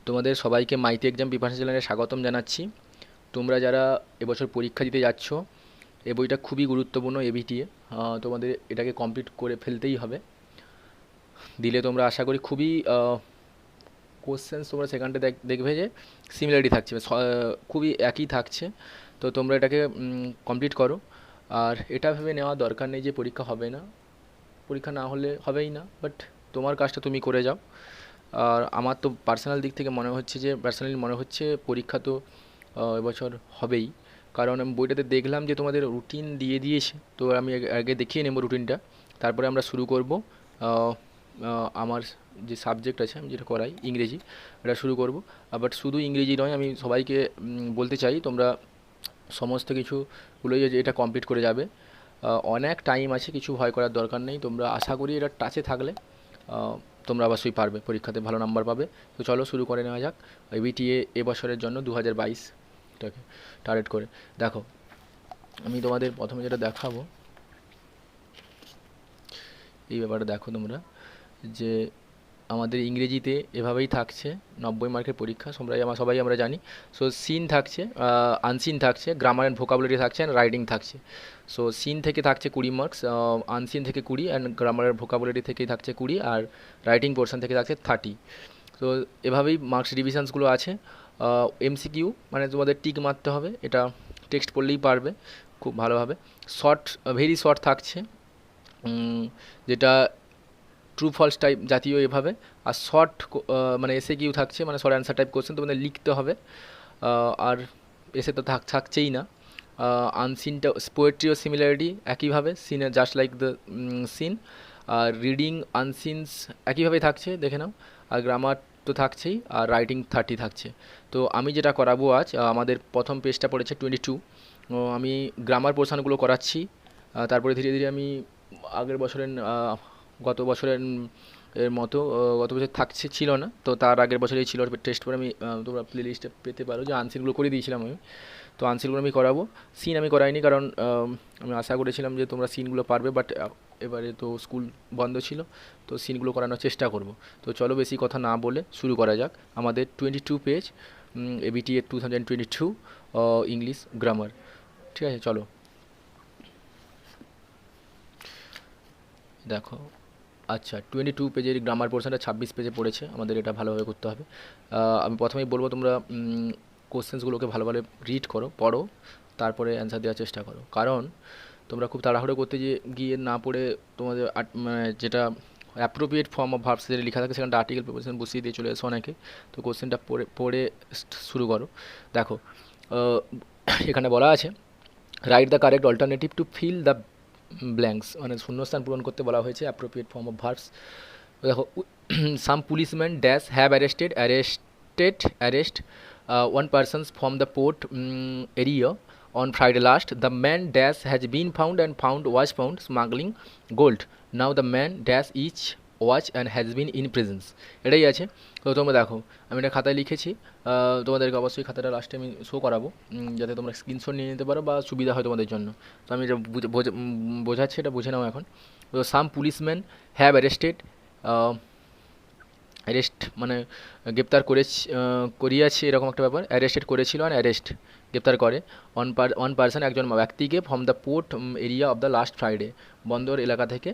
তোমাদের সবাইকে Maiti exam preparation চ্যানেলে স্বাগতম জানাচ্ছি। তোমরা যারা এবছর পরীক্ষা দিতে যাচ্ছ, এই বইটা খুবই গুরুত্বপূর্ণ এবিটিএ। তোমাদের এটাকে কমপ্লিট করে ফেলতেই হবে। দিলে তোমরা আশা করি খুবই কোশ্চেন্স তোমরা সেখানটা দেখবে যে সিমিলারিটি থাকছে, খুবই একই থাকছে। তো তোমরা এটাকে কমপ্লিট করো। আর এটা ভেবে নেওয়া দরকার নেই যে পরীক্ষা হবে না, পরীক্ষা না হলে হবেই না, বাট তোমার কাজটা তুমি করে যাও। আর আমার তো পার্সোনাল দিক থেকে পার্সোনালি মনে হচ্ছে পরীক্ষা তো এবছর হবেই। কারণ আমি বইটাতে দেখলাম যে তোমাদের রুটিন দিয়ে দিয়েছে, তো আমি আগে দেখিয়ে নেব রুটিনটা, তারপরে আমরা শুরু করব। আমার যে সাবজেক্ট আছে, আমি যেটা করাই ইংরেজি, এটা শুরু করব। বাট শুধু ইংরেজি নয়, আমি সবাইকে বলতে চাই তোমরা সমস্ত কিছুগুলোই যে এটা কমপ্লিট করে যাবে। অনেক টাইম আছে, কিছু ভয় করার দরকার নেই। তোমরা আশা করি এটা টাচে থাকলে তোমরা অবশ্যই পারবে, পরীক্ষাতে ভালো নাম্বার পাবে। তো চলো শুরু করে নেওয়া যাক। এবিটিএ এবছরের জন্য 2022টাকে টার্গেট করে। দেখো, আমি তোমাদের প্রথমে যেটা দেখাবো, এই ব্যাপারটা দেখো তোমরা, যে আমাদের ইংরেজিতে এভাবেই থাকছে 90 মার্কের পরীক্ষা, সবাই আমরা জানি। সো সিন থাকছে, আনসিন থাকছে, গ্রামার অ্যান্ড ভোকাবুলারি থাকছে, অ্যান্ড রাইটিং থাকছে। সো সিন থেকে থাকছে 20 মার্কস, আনসিন থেকে 20, অ্যান্ড গ্রামার অ্যান্ড ভোকাবুলারি থেকেই থাকছে 20, আর রাইটিং পোর্শন থেকে থাকছে 30। তো এভাবেই মার্কস ডিভিশনসগুলো আছে। এমসিকিউ মানে তোমাদের টিক মারতে হবে, এটা টেক্সট পড়লেই পারবে খুব ভালোভাবে। শর্ট, ভেরি শর্ট থাকছে, যেটা ট্রু ফলস টাইপ জাতীয় এভাবে। আর শর্ট মানে এসে কিউ থাকছে, মানে শর্ট অ্যান্সার টাইপ কোশ্চেন তোমাদের লিখতে হবে। আর এসে তো থাকছেই না। আনসিনটা পোয়েট্রি ও সিমিলারিটি একইভাবে, সিনে জাস্ট লাইক দ্য সিন। আর রিডিং আনসিনস একইভাবেই থাকছে, দেখে নাও। আর গ্রামার তো থাকছেই, আর রাইটিং 30 থাকছে। তো আমি যেটা করাবো আজ, আমাদের প্রথম পেজটা পড়েছে 22। আমি গ্রামার পোর্শনগুলো করাচ্ছি। তারপরে ধীরে ধীরে আমি আগের বছরের গত বছরের এর মতো, গত বছর ছিল না, তো তার আগের বছরেই ছিল টেস্ট করে। আমি তোমরা প্লে লিস্টে পেতে পারো যে আনসিনগুলো করে দিয়েছিলাম আমি। তো আনসিনগুলো আমি করাবো, সিন আমি করাইনি, কারণ আমি আশা করেছিলাম যে তোমরা সিনগুলো পারবে, বাট এবারে তো স্কুল বন্ধ ছিল, তো সিনগুলো করানোর চেষ্টা করব। তো চলো বেশি কথা না বলে শুরু করা যাক। আমাদের 22 পেজ, এবিটিএ 2022 ইংলিশ গ্রামার। ঠিক আছে, চলো দেখো। আচ্ছা, 22 পেজের গ্রামার পোর্শনটা 26 পেজে পড়েছে, আমাদের এটা ভালোভাবে করতে হবে। আমি প্রথমেই বলবো তোমরা কোশ্চেন্সগুলোকে ভালোভাবে রিড করো, পড়ো, তারপরে অ্যান্সার দেওয়ার চেষ্টা করো। কারণ তোমরা খুব তাড়াহুড়ো করতে গিয়ে না পড়ে তোমাদের মানে যেটা অ্যাপ্রোপ্রিয়েট ফর্ম অফ ভার্বস যেটা লেখা থাকে, সেখানটা আর্টিকেল প্রিপোজিশন বসিয়ে দিয়ে চলে এসো অনেকে। তো কোশ্চেনটা পড়ে শুরু করো। দেখো, আহ, এখানে বলা আছে, right the correct alternative to fill the blanks, মানে শূন্যস্থান পূরণ করতে বলা হয়েছে অ্যাপ্রোপ্রিয়েট ফর্ম অফ ভার্বস। দেখো, some policeman dash have arrest one person from the port area on Friday last. The man dash has been was found smuggling gold. Now the man dash each watch and has been in prisons. এটাই আছে। তো তোমরা দেখো, আমি এটা খাতায় লিখেছি, তোমাদেরকে অবশ্যই খাতাটা লাস্টে আমি শো করাবো, যাতে তোমরা স্ক্রিনশট নিয়ে নিতে পারো বা সুবিধা হয় তোমাদের জন্য। তো আমি এটা বোঝাচ্ছি, এটা বুঝে নাও এখন। তো সাম পুলিশম্যান হ্যাভ অ্যারেস্ট মানে গ্রেপ্তার করিয়াছে, এরকম একটা ব্যাপার। অ্যারেস্টেড করেছিল, আর গ্রেপ্তার করে ওয়ান পার্সন, একজন ব্যক্তিকে, from the port area of the last Friday, বন্দর এলাকা থেকে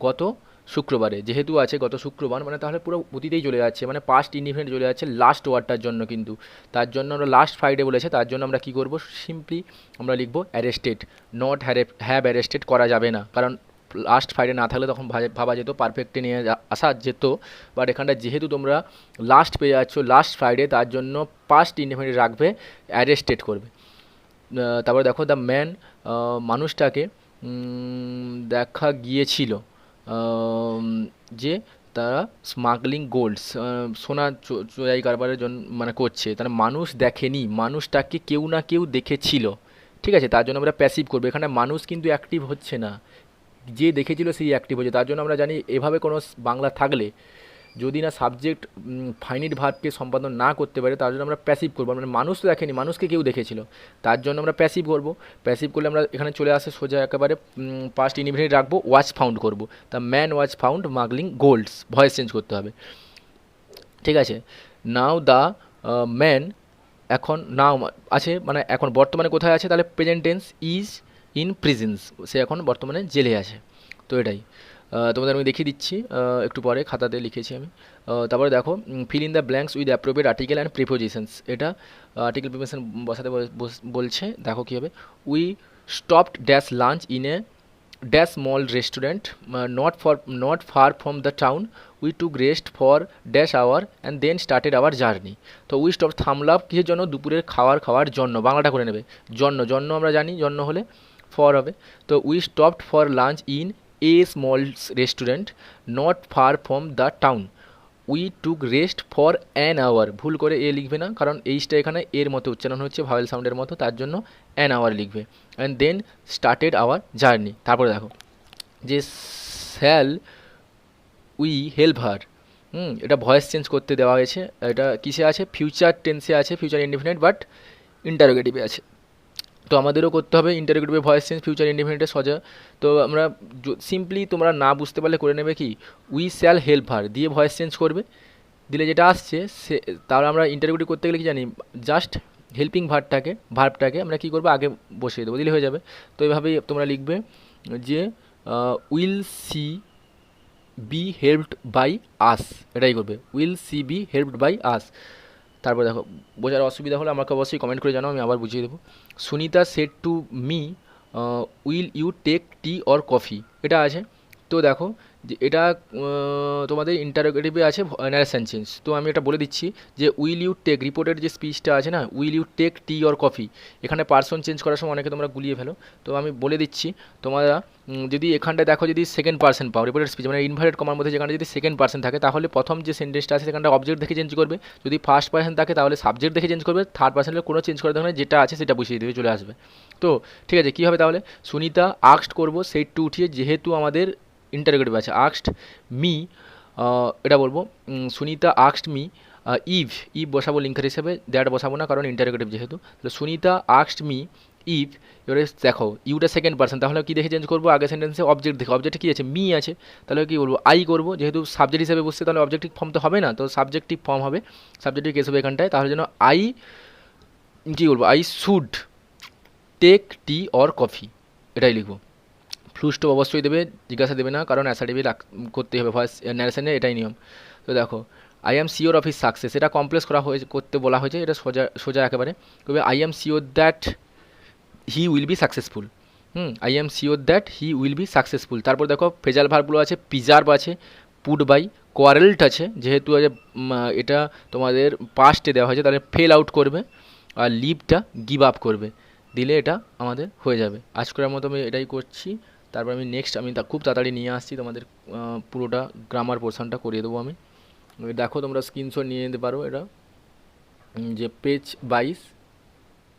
গত শুক্রবারে। যেহেতু আছে গত শুক্রবার, মানে তাহলে পুরো অতীতেই চলে যাচ্ছে, মানে পাস্ট ইনডিফিনিট চলে যাচ্ছে লাস্ট ওয়ার্ডটার জন্য। কিন্তু তার জন্য আমরা লাস্ট ফ্রাইডে বলেছে, তার জন্য আমরা কী করবো, সিম্পলি আমরা লিখবো অ্যারেস্টেড। নট হ্যাভ অ্যারেস্টেড করা যাবে না, কারণ লাস্ট ফ্রাইডে না থাকলে তখন ভাবা যেত পারফেক্টে নিয়ে আসা যেত। বাট এখানটা যেহেতু তোমরা লাস্ট পেয়ে যাচ্ছ, লাস্ট ফ্রাইডে, তার জন্য পাস্ট ইনডিফিনিট রাখবে, অ্যারেস্টেড করবে। তারপরে দেখো, দ্য ম্যান, মানুষটাকে দেখা গিয়েছিল যে তারা স্মাগলিং গোল্ডস, সোনা চোরাই কারবারের জন্য মানে করছে। তারা মানুষ দেখেনি, মানুষটাকে কেউ না কেউ দেখেছিল। ঠিক আছে, তার জন্য আমরা প্যাসিভ করবো। এখানে মানুষ কিন্তু অ্যাক্টিভ হচ্ছে না, যে দেখেছিল সেই অ্যাক্টিভ হচ্ছে। তার জন্য আমরা জানি এভাবে কোনো বাংলা থাকলে যদি না সাবজেক্ট ফাইনিট ভার্বকে সম্পাদন না করতে পারে, তার জন্য আমরা প্যাসিভ করবো। মানে মানুষ তো দেখেনি, মানুষকে কেউ দেখেছিল, তার জন্য আমরা প্যাসিভ করবো। প্যাসিভ করলে আমরা এখানে চলে আসে সোজা একেবারে পাস্ট ইনডিফিনিট রাখবো, ওয়াচ ফাউন্ড করবো। তা man watch found smuggling গোল্ডস, voice change করতে হবে। ঠিক আছে। নাও দ্য ম্যান, এখন নাও আছে মানে এখন বর্তমানে কোথায় আছে, তাহলে প্রেজেন্ট টেন্স ইজ ইন প্রিজেন্স, সে এখন বর্তমানে জেলে আছে। তো এটাই তোমাদের আমি দেখিয়ে দিচ্ছি একটু পরে খাতাতে লিখেছি আমি। তারপরে দেখো fill in the blanks with appropriate article and prepositions, এটা আর্টিকেল প্রিপোজিশন বসাতে বলছে। দেখো কী হবে, we stopped dash lunch in a dash small restaurant not far from the town, we took rest for dash hour and then started our journey. তো we stop থামলাম কিসের জন্য, দুপুরের খাওয়ার জন্য, বাংলাটা করে নেবে, জন্য আমরা জানি জন্য হলে ফর হবে। তো we stopped for lunch in a small restaurant not far from the town, we took rest for an hour, ভুল করে এ লিখবে না, কারণ এইচটা এখানে এর মতো উচ্চারণ হচ্ছে ভাওয়েল সাউন্ডের মতো, তার জন্য অ্যান আওয়ার লিখবে। And then started our journey. তারপরে দেখো যে শ্যাল উই হেল্প হার, এটা ভয়েস চেঞ্জ করতে দেওয়া হয়েছে, এটা কিসে আছে, ফিউচার টেন্সে আছে, ফিউচার ইনডিফিনিট বাট ইন্টারোগেটিভে আছে। তো আমাদেরও করতে হবে ইন্টারোগেটিভে ভয়েস চেঞ্জ, ফিউচার ইনডিফিনিটে সজা। তো আমরা সিম্পলি তোমরা না বুঝতে পারলে করে নেবে কি, উই শ্যাল হেল্প হার দিয়ে ভয়েস চেঞ্জ করবে, দিলে যেটা আসছে সে, তাহলে আমরা ইন্টারভিউ করতে গেলে কি জানি, জাস্ট হেল্পিং ভার্বটাকে আমরা কী করবো, আগে বসিয়ে দেবো, দিলে হয়ে যাবে। তো এইভাবেই তোমরা লিখবে যে will she be helped by us, এটাই করবে, will she be helped by us. তারপর দেখো বোঝার অসুবিধা হলে আমাকে অবশ্যই কমেন্ট করে জানাও, আমি আবার বুঝিয়ে দেবো। Sunita said to me will you take tea or coffee, এটা আছে। তো দেখো যে এটা তোমাদের ইন্টারোগেটিভে আছে ন্যারেশন চেঞ্জ। তো আমি এটা বলে দিচ্ছি যে উইল ইউ টেক, রিপোর্টের যে স্পিচটা আছে না, will you take tea or coffee, এখানে পার্সন চেঞ্জ করার সময় অনেকে তোমরা গুলিয়ে ফেলো। তো আমি বলে দিচ্ছি তোমরা যদি এখানটায় দেখো যদি সেকেন্ড পার্সন পাও, রিপোর্টেড স্পিচ মানে ইনভার্টেড কমার মধ্যে যেখানে যদি সেকেন্ড পার্সন থাকে, তাহলে প্রথম যে সেন্টেন্সটা আছে সেখানটা অবজেক্ট দেখে চেঞ্জ করবে, যদি ফার্স্ট পার্সন থাকে তাহলে সাবজেক্ট দেখে চেঞ্জ করবে, থার্ড পার্সন হলে কোনো চেঞ্জ করে দেবে না, যেটা আছে সেটা বসিয়ে দেবে, চলে আসবে। তো ঠিক আছে, কী হবে তাহলে, সুনিতা আক্সড করবো সেই টু উঠিয়ে, যেহেতু আমাদের ইন্টারোগেটিভ আছে, আক্সড মি, এটা বলবো সুনিতা আক্সড মি ইভ, বসাবো লিঙ্কার হিসেবে, দ্যাট বসাবো না কারণ ইন্টারোগেটিভ যেহেতু। তাহলে সুনিতা আক্সড মি ইভ, এবারে দেখো ইউটা সেকেন্ড পার্সন, তাহলে কী দেখে চেঞ্জ করবো, আগের সেন্টেন্সে অবজেক্ট দেখে, অবজেক্টে কী আছে, মি আছে, তাহলে কী বলবো, আই করবো, যেহেতু সাবজেক্ট হিসেবে বসছে তাহলে অবজেক্টিভ ফর্ম তো হবে না, তো সাবজেক্টিভ ফর্ম হবে, সাবজেক্টিভ কেস হবে এখানটায়, তাহলে যেন আই কী বলবো, I should take tea or coffee, এটাই লিখবো। ফুল স্টপ অবশ্যই দেবে, জিজ্ঞাসা দেবে না, কারণ অ্যাসার্টিভে করতেই হবে ভয়েস ন্যারেশনে, এটাই নিয়ম। তো দেখো I am sure of his success, এটা কমপ্লেক্স করা হয়েছে, করতে বলা হয়েছে, এটা সোজা একেবারে, তবে I am sure that he will be successful, I am sure that he will be successful. তারপর দেখো ফ্রেজাল ভার্বগুলো আছে, প্রিজার্ভ আছে, পুট বাই, কোয়ারেল্ট আছে, যেহেতু আছে এটা তোমাদের পাস্টে দেওয়া হয়েছে তাহলে ফেল আউট করবে, আর লিভটা গিভ আপ করবে, দিলে এটা আমাদের হয়ে যাবে। আজকের মতো আমি এটাই করছি, তারপর আমি নেক্সট আমি খুব তাড়াতাড়ি নিয়ে আসছি তোমাদের পুরোটা গ্রামার পোর্শনটা করিয়ে দেবো আমি। দেখো তোমরা স্ক্রিনশট নিয়ে নিতে পারো, এটা যে পেজ 22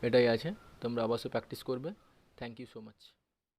এটাই আছে, তোমরা অবশ্যই প্র্যাকটিস করবে। Thank you so much.